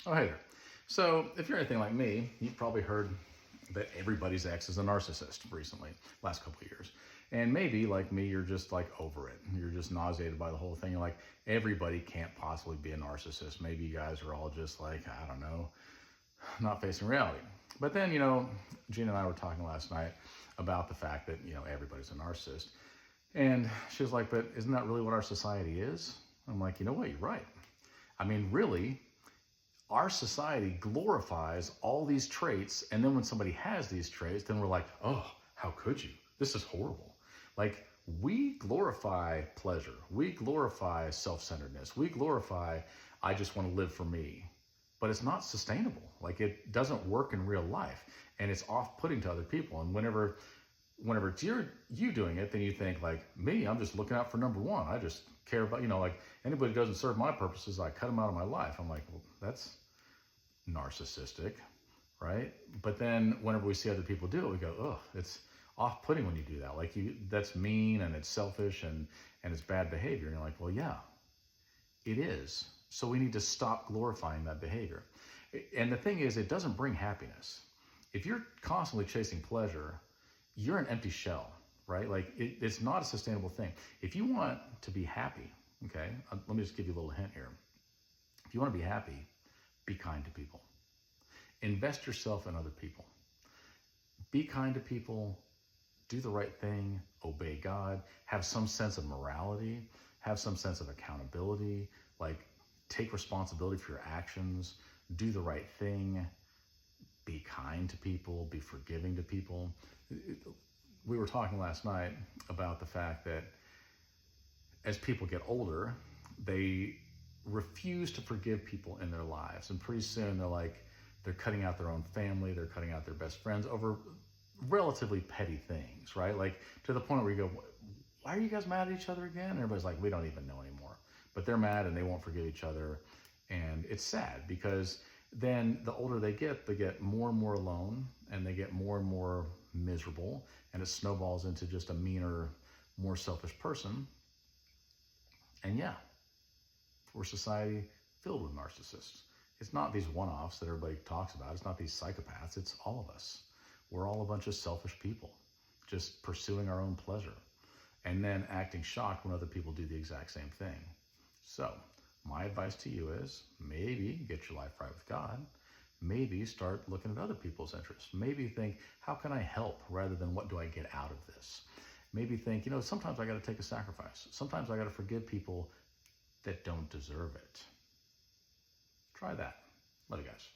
Oh, hey there. So, if you're anything like me, you've probably heard that everybody's ex is a narcissist recently, last couple of years. And maybe, like me, you're just like over it. You're just nauseated by the whole thing. You're like, everybody can't possibly be a narcissist. Maybe you guys are all just like, I don't know, not facing reality. But then, Gina and I were talking last night about the fact that, everybody's a narcissist. And she was like, but isn't that really what our society is? I'm like, you know what? You're right. I mean, really, our society glorifies all these traits. And then when somebody has these traits, then we're like, oh, how could you? This is horrible. Like, we glorify pleasure. We glorify self-centeredness. We glorify, I just want to live for me. But it's not sustainable. Like, it doesn't work in real life. And it's off-putting to other people. And whenever it's you doing it, then you think like, me, I'm just looking out for number one. I just care about, like anybody who doesn't serve my purposes, I cut them out of my life. I'm like, well, that's narcissistic, right? But then whenever we see other people do it, we go, oh, it's off-putting when you do that. Like, that's mean and it's selfish and it's bad behavior. And you're like, well, yeah, it is. So we need to stop glorifying that behavior. And the thing is, it doesn't bring happiness. If you're constantly chasing pleasure, you're an empty shell, right? Like, it's not a sustainable thing. If you want to be happy, okay, let me just give you a little hint here. If you want to be happy, be kind to people. Invest yourself in other people. Be kind to people, do the right thing, obey God, have some sense of morality, have some sense of accountability, like take responsibility for your actions, do the right thing, be kind to people, be forgiving to people. We were talking last night about the fact that as people get older, they refuse to forgive people in their lives. And pretty soon they're cutting out their own family, they're cutting out their best friends over relatively petty things, right? Like, to the point where you go, why are you guys mad at each other again? And everybody's like, we don't even know anymore. But they're mad and they won't forgive each other. And it's sad because then the older they get more and more alone and they get more and more miserable, and it snowballs into just a meaner, more selfish person. And yeah, we're a society filled with narcissists. It's not these one-offs that everybody talks about. It's not these psychopaths. It's all of us. We're all a bunch of selfish people just pursuing our own pleasure and then acting shocked when other people do the exact same thing. So my advice to you is maybe get your life right with God. Maybe start looking at other people's interests. Maybe think, how can I help rather than what do I get out of this? Maybe think, sometimes I got to take a sacrifice. Sometimes I got to forgive people that don't deserve it. Try that. Love you guys.